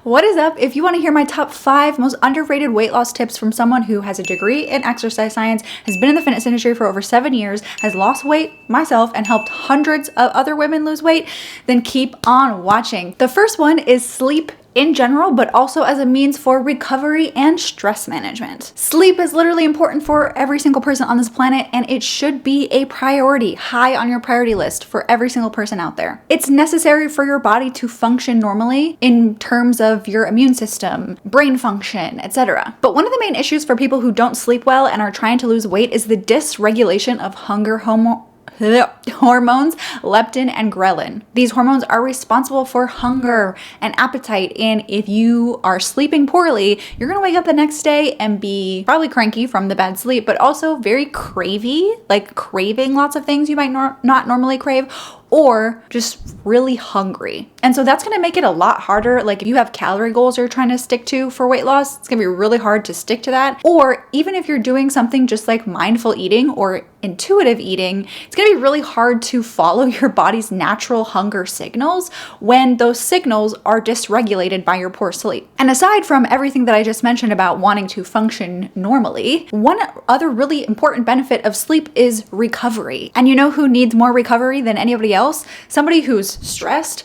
What is up? If you want to hear my top 5 most underrated weight loss tips from someone who has a degree in exercise science, has been in the fitness industry for over 7 years, has lost weight myself, and helped hundreds of other women lose weight, then keep on watching. The first one is sleep in general, but also as a means for recovery and stress management. Sleep is literally important for every single person on this planet, and it should be a priority, high on your priority list for every single person out there. It's necessary for your body to function normally in terms of your immune system, brain function, etc. But one of the main issues for people who don't sleep well and are trying to lose weight is the dysregulation of hunger hormones, leptin and ghrelin. These hormones are responsible for hunger and appetite, and if you are sleeping poorly, you're gonna wake up the next day and be probably cranky from the bad sleep, but also very cravey, like craving lots of things you might not normally crave, or just really hungry. And so that's gonna make it a lot harder. Like if you have calorie goals you're trying to stick to for weight loss, it's gonna be really hard to stick to that. Or even if you're doing something just like mindful eating or intuitive eating, it's gonna be really hard to follow your body's natural hunger signals when those signals are dysregulated by your poor sleep. And aside from everything that I just mentioned about wanting to function normally, one other really important benefit of sleep is recovery. And you know who needs more recovery than anybody else? Somebody who's stressed,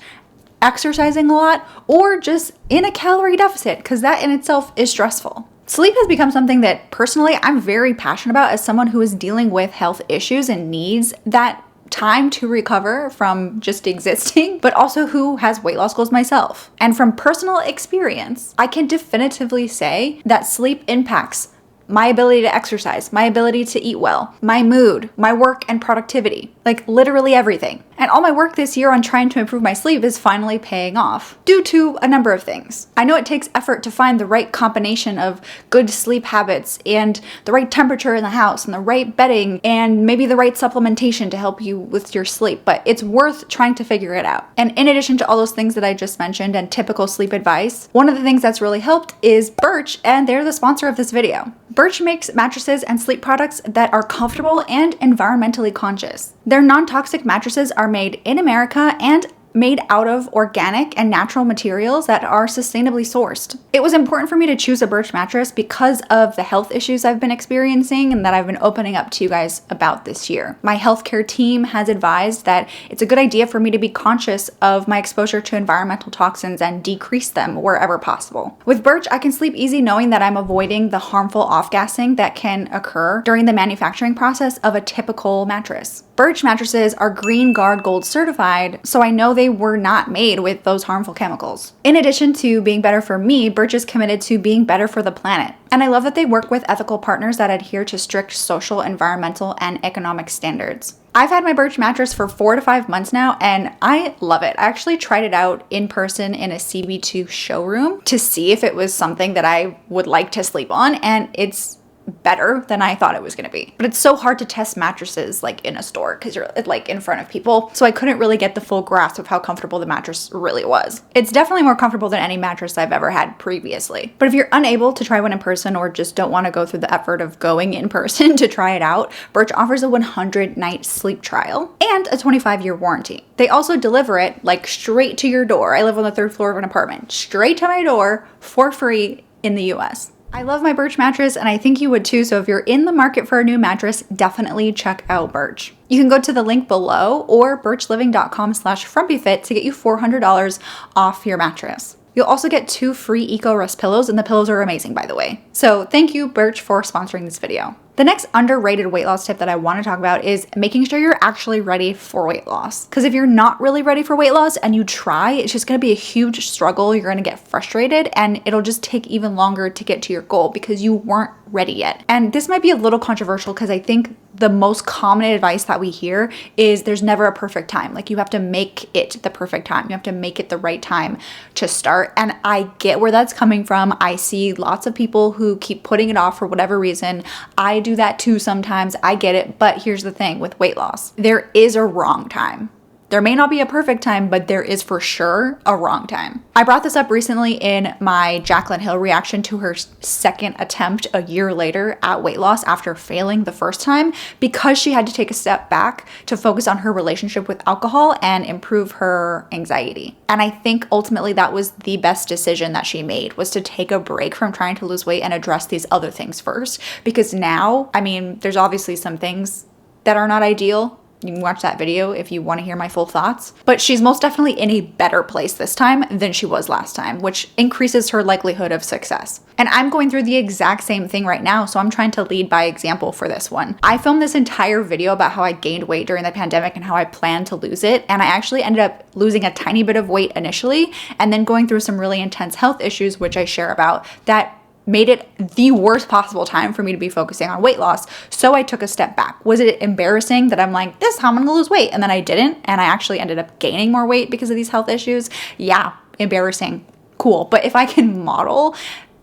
exercising a lot, or just in a calorie deficit, because that in itself is stressful. Sleep has become something that personally I'm very passionate about as someone who is dealing with health issues and needs that time to recover from just existing, but also who has weight loss goals myself. And from personal experience, I can definitively say that sleep impacts my ability to exercise, my ability to eat well, my mood, my work and productivity, like literally everything. And all my work this year on trying to improve my sleep is finally paying off due to a number of things. I know it takes effort to find the right combination of good sleep habits and the right temperature in the house and the right bedding and maybe the right supplementation to help you with your sleep, but it's worth trying to figure it out. And in addition to all those things that I just mentioned and typical sleep advice, one of the things that's really helped is Birch, and they're the sponsor of this video. Birch makes mattresses and sleep products that are comfortable and environmentally conscious. Their non-toxic mattresses are made in America and made out of organic and natural materials that are sustainably sourced. It was important for me to choose a Birch mattress because of the health issues I've been experiencing and that I've been opening up to you guys about this year. My healthcare team has advised that it's a good idea for me to be conscious of my exposure to environmental toxins and decrease them wherever possible. With Birch, I can sleep easy knowing that I'm avoiding the harmful off-gassing that can occur during the manufacturing process of a typical mattress. Birch mattresses are Green Guard Gold certified, so I know they were not made with those harmful chemicals. In addition to being better for me, Birch is committed to being better for the planet. And I love that they work with ethical partners that adhere to strict social, environmental, and economic standards. I've had my Birch mattress for 4 to 5 months now, and I love it. I actually tried it out in person in a CB2 showroom to see if it was something that I would like to sleep on, and it's better than I thought it was going to be. But it's so hard to test mattresses like in a store because you're like in front of people. So I couldn't really get the full grasp of how comfortable the mattress really was. It's definitely more comfortable than any mattress I've ever had previously. But if you're unable to try one in person or just don't want to go through the effort of going in person to try it out, Birch offers a 100-night sleep trial and a 25-year warranty. They also deliver it like straight to your door. I live on the 3rd floor of an apartment, straight to my door for free in the US. I love my Birch mattress, and I think you would too, so if you're in the market for a new mattress, definitely check out Birch. You can go to the link below or birchliving.com/FrumpyFit to get you $400 off your mattress. You'll also get 2 free Eco-Rest pillows, and the pillows are amazing, by the way. So thank you, Birch, for sponsoring this video. The next underrated weight loss tip that I want to talk about is making sure you're actually ready for weight loss. Because if you're not really ready for weight loss and you try, it's just going to be a huge struggle. You're going to get frustrated and it'll just take even longer to get to your goal because you weren't ready yet. And this might be a little controversial because I think the most common advice that we hear is there's never a perfect time. Like you have to make it the perfect time. You have to make it the right time to start. And I get where that's coming from. I see lots of people who keep putting it off for whatever reason. I do that too sometimes. I get it. But here's the thing with weight loss. There is a wrong time. There may not be a perfect time, but there is for sure a wrong time. I brought this up recently in my Jaclyn Hill reaction to her second attempt a year later at weight loss after failing the first time, because she had to take a step back to focus on her relationship with alcohol and improve her anxiety. And I think ultimately that was the best decision that she made, was to take a break from trying to lose weight and address these other things first. Because now, I mean, there's obviously some things that are not ideal. You can watch that video if you want to hear my full thoughts. But she's most definitely in a better place this time than she was last time, which increases her likelihood of success. And I'm going through the exact same thing right now, so I'm trying to lead by example for this one. I filmed this entire video about how I gained weight during the pandemic and how I planned to lose it, and I actually ended up losing a tiny bit of weight initially, and then going through some really intense health issues, which I share about, that made it the worst possible time for me to be focusing on weight loss. So I took a step back. Was it embarrassing that I'm like, this is how I'm gonna lose weight? And then I didn't, and I actually ended up gaining more weight because of these health issues? Yeah, embarrassing. Cool. But if I can model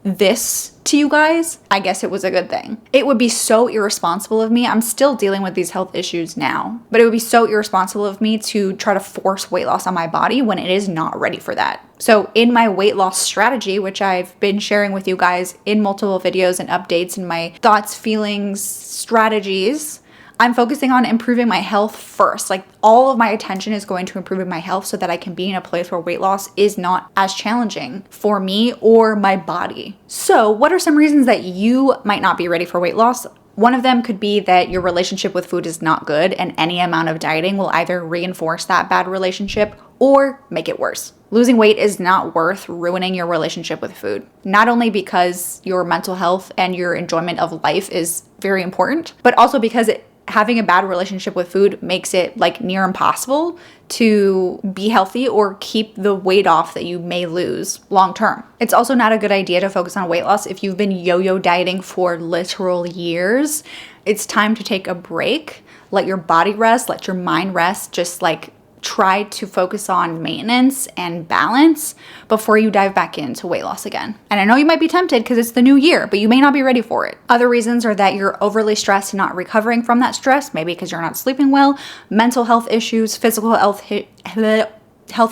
this to you guys, I guess it was a good thing. It would be so irresponsible of me. I'm still dealing with these health issues now, but it would be so irresponsible of me to try to force weight loss on my body when it is not ready for that. So in my weight loss strategy, which I've been sharing with you guys in multiple videos and updates and my thoughts, feelings, strategies, I'm focusing on improving my health first. Like, all of my attention is going to improving my health so that I can be in a place where weight loss is not as challenging for me or my body. So what are some reasons that you might not be ready for weight loss? One of them could be that your relationship with food is not good, and any amount of dieting will either reinforce that bad relationship or make it worse. Losing weight is not worth ruining your relationship with food. Not only because your mental health and your enjoyment of life is very important, but also because having a bad relationship with food makes it like near impossible to be healthy or keep the weight off that you may lose long term. It's also not a good idea to focus on weight loss if you've been yo-yo dieting for literal years. It's time to take a break, let your body rest, let your mind rest, just like try to focus on maintenance and balance before you dive back into weight loss again. And I know you might be tempted because it's the new year, but you may not be ready for it. Other reasons are that you're overly stressed and not recovering from that stress, maybe because you're not sleeping well, mental health issues, physical health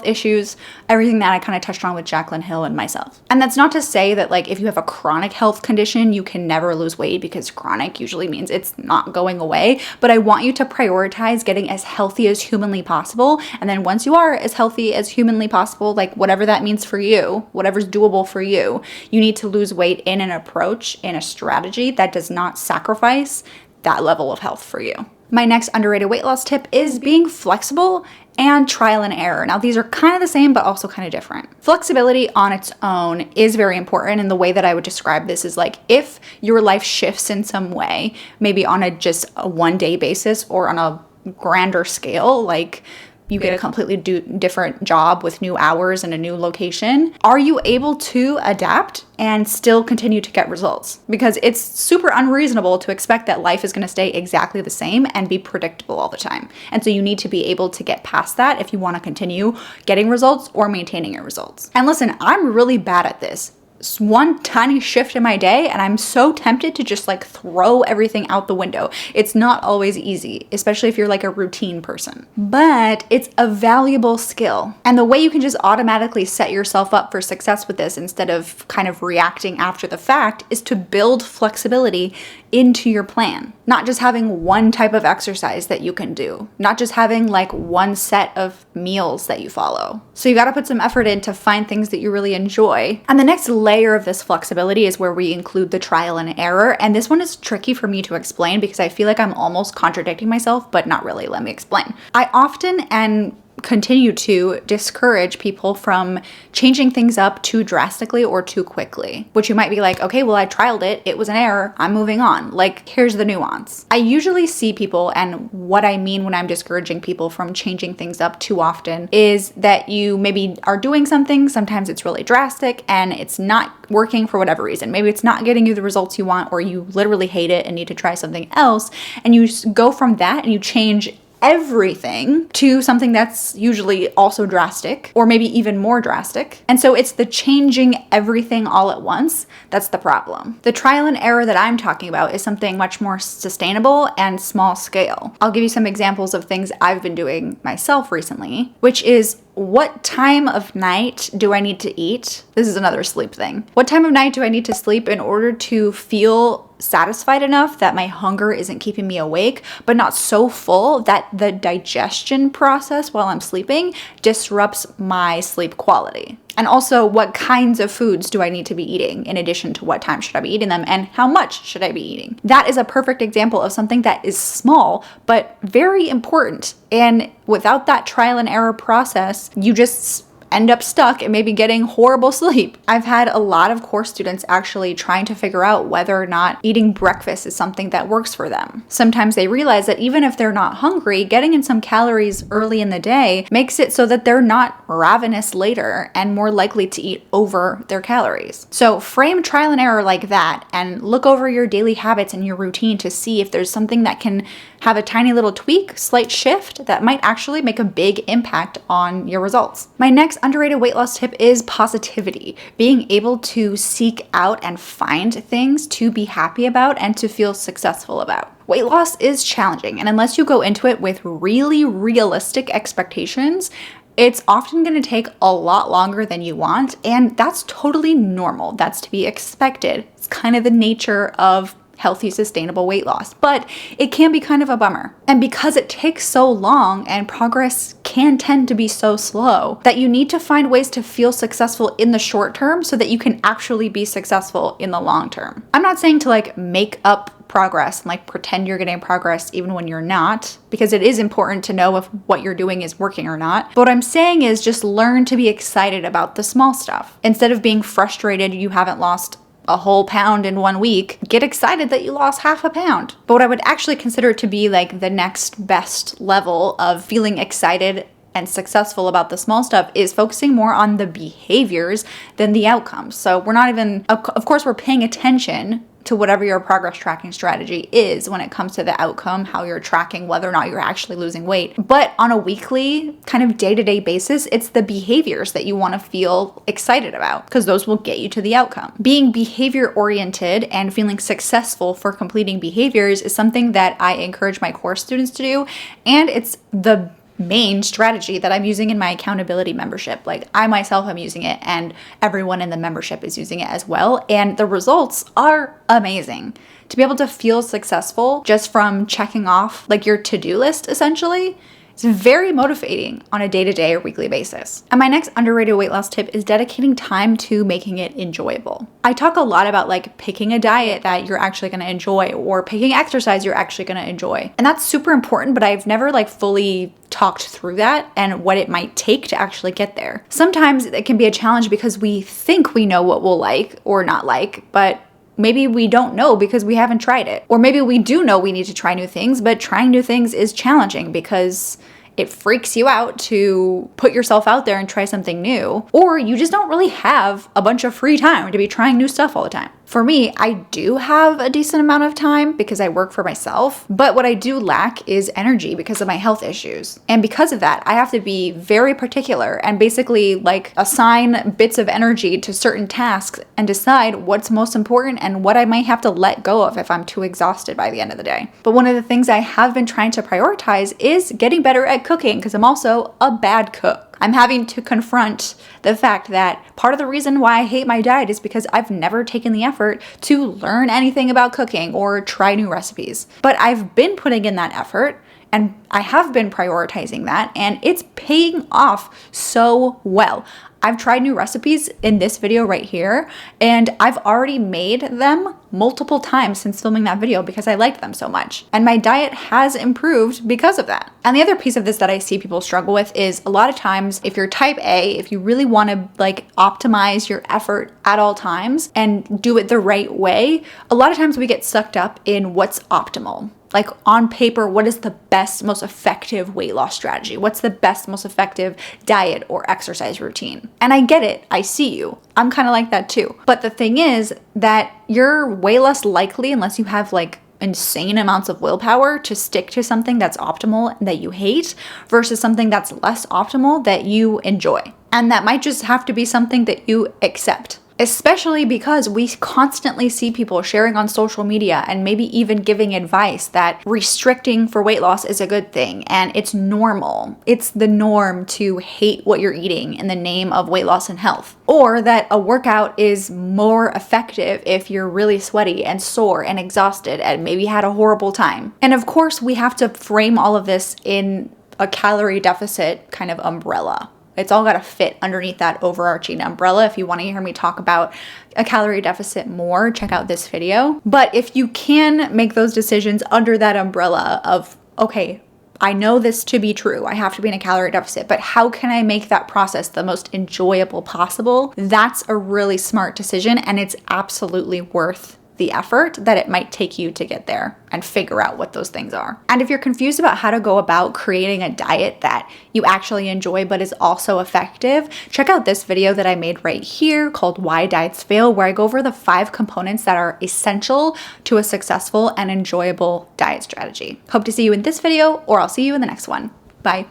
issues, everything that I kind of touched on with Jaclyn Hill and myself. And that's not to say that like if you have a chronic health condition, you can never lose weight, because chronic usually means it's not going away. But I want you to prioritize getting as healthy as humanly possible. And then once you are as healthy as humanly possible, like whatever that means for you, whatever's doable for you, you need to lose weight in an approach, in a strategy that does not sacrifice that level of health for you. My next underrated weight loss tip is being flexible and trial and error. Now, these are kind of the same, but also kind of different. Flexibility on its own is very important. And the way that I would describe this is like, if your life shifts in some way, maybe on just a one-day basis or on a grander scale, like you get a completely different job with new hours and a new location, are you able to adapt and still continue to get results? Because it's super unreasonable to expect that life is going to stay exactly the same and be predictable all the time. And so you need to be able to get past that if you want to continue getting results or maintaining your results. And listen, I'm really bad at this. One tiny shift in my day and I'm so tempted to just like throw everything out the window. It's not always easy, especially if you're like a routine person, but it's a valuable skill. And the way you can just automatically set yourself up for success with this instead of kind of reacting after the fact is to build flexibility into your plan. Not just having one type of exercise that you can do, not just having like one set of meals that you follow. So you got to put some effort in to find things that you really enjoy. And the next layer of this flexibility is where we include the trial and error. And this one is tricky for me to explain because I feel like I'm almost contradicting myself, but not really. Let me explain. I often continue to discourage people from changing things up too drastically or too quickly, which you might be like, okay, well, I trialed it. It was an error. I'm moving on. Like, here's the nuance. I usually see people, and what I mean when I'm discouraging people from changing things up too often is that you maybe are doing something. Sometimes it's really drastic and it's not working for whatever reason. Maybe it's not getting you the results you want, or you literally hate it and need to try something else. And you go from that and you change everything to something that's usually also drastic or maybe even more drastic. And so it's the changing everything all at once that's the problem. The trial and error that I'm talking about is something much more sustainable and small scale. I'll give you some examples of things I've been doing myself recently, which is what time of night do I need to eat? This is another sleep thing. What time of night do I need to sleep in order to feel satisfied enough that my hunger isn't keeping me awake, but not so full that the digestion process while I'm sleeping disrupts my sleep quality? And also, what kinds of foods do I need to be eating in addition to what time should I be eating them, and how much should I be eating? That is a perfect example of something that is small, but very important. And without that trial and error process, you just end up stuck and maybe getting horrible sleep. I've had a lot of course students actually trying to figure out whether or not eating breakfast is something that works for them. Sometimes they realize that even if they're not hungry, getting in some calories early in the day makes it so that they're not ravenous later and more likely to eat over their calories. So frame trial and error like that and look over your daily habits and your routine to see if there's something that can have a tiny little tweak, slight shift that might actually make a big impact on your results. My next underrated weight loss tip is positivity. Being able to seek out and find things to be happy about and to feel successful about. Weight loss is challenging, and unless you go into it with really realistic expectations, it's often going to take a lot longer than you want, and that's totally normal. That's to be expected. It's kind of the nature of healthy, sustainable weight loss, but it can be kind of a bummer. And because it takes so long and progress can tend to be so slow, that you need to find ways to feel successful in the short term so that you can actually be successful in the long term. I'm not saying to like make up progress and like pretend you're getting progress even when you're not, because it is important to know if what you're doing is working or not. But what I'm saying is just learn to be excited about the small stuff. Instead of being frustrated you haven't lost a whole pound in 1 week, get excited that you lost half a pound. But what I would actually consider to be like the next best level of feeling excited and successful about the small stuff is focusing more on the behaviors than the outcomes. So we're not even, of course, we're paying attention to whatever your progress tracking strategy is when it comes to the outcome, how you're tracking whether or not you're actually losing weight. But on a weekly kind of day-to-day basis, it's the behaviors that you want to feel excited about because those will get you to the outcome. Being behavior oriented and feeling successful for completing behaviors is something that I encourage my course students to do, and it's the main strategy that I'm using in my accountability membership. Like I myself am using it and everyone in the membership is using it as well. And the results are amazing. To be able to feel successful just from checking off like your to-do list essentially, it's very motivating on a day-to-day or weekly basis. And my next underrated weight loss tip is dedicating time to making it enjoyable. I talk a lot about like picking a diet that you're actually going to enjoy or picking exercise you're actually going to enjoy. And that's super important, but I've never like fully talked through that and what it might take to actually get there. Sometimes it can be a challenge because we think we know what we'll like or not like, but maybe we don't know because we haven't tried it. Or maybe we do know we need to try new things, but trying new things is challenging because it freaks you out to put yourself out there and try something new. Or you just don't really have a bunch of free time to be trying new stuff all the time. For me, I do have a decent amount of time because I work for myself, but what I do lack is energy because of my health issues. And because of that, I have to be very particular and basically like assign bits of energy to certain tasks and decide what's most important and what I might have to let go of if I'm too exhausted by the end of the day. But one of the things I have been trying to prioritize is getting better at cooking because I'm also a bad cook. I'm having to confront the fact that part of the reason why I hate my diet is because I've never taken the effort to learn anything about cooking or try new recipes. But I've been putting in that effort and I have been prioritizing that and it's paying off so well. I've tried new recipes in this video right here, and I've already made them multiple times since filming that video because I liked them so much. And my diet has improved because of that. And the other piece of this that I see people struggle with is a lot of times if you're type A, if you really want to like optimize your effort at all times and do it the right way, a lot of times we get sucked up in what's optimal. Like on paper, what is the best, most effective weight loss strategy? What's the best, most effective diet or exercise routine? And I get it. I see you. I'm kind of like that too. But the thing is that you're way less likely, unless you have like insane amounts of willpower to stick to something that's optimal that you hate versus something that's less optimal that you enjoy. And that might just have to be something that you accept. Especially because we constantly see people sharing on social media and maybe even giving advice that restricting for weight loss is a good thing and it's normal. It's the norm to hate what you're eating in the name of weight loss and health. Or that a workout is more effective if you're really sweaty and sore and exhausted and maybe had a horrible time. And of course, we have to frame all of this in a calorie deficit kind of umbrella. It's all got to fit underneath that overarching umbrella. If you want to hear me talk about a calorie deficit more, check out this video. But if you can make those decisions under that umbrella of, okay, I know this to be true, I have to be in a calorie deficit, but how can I make that process the most enjoyable possible? That's a really smart decision, and it's absolutely worth the effort that it might take you to get there and figure out what those things are. And if you're confused about how to go about creating a diet that you actually enjoy but is also effective, check out this video that I made right here called Why Diets Fail, where I go over the 5 components that are essential to a successful and enjoyable diet strategy. Hope to see you in this video, or I'll see you in the next one. Bye.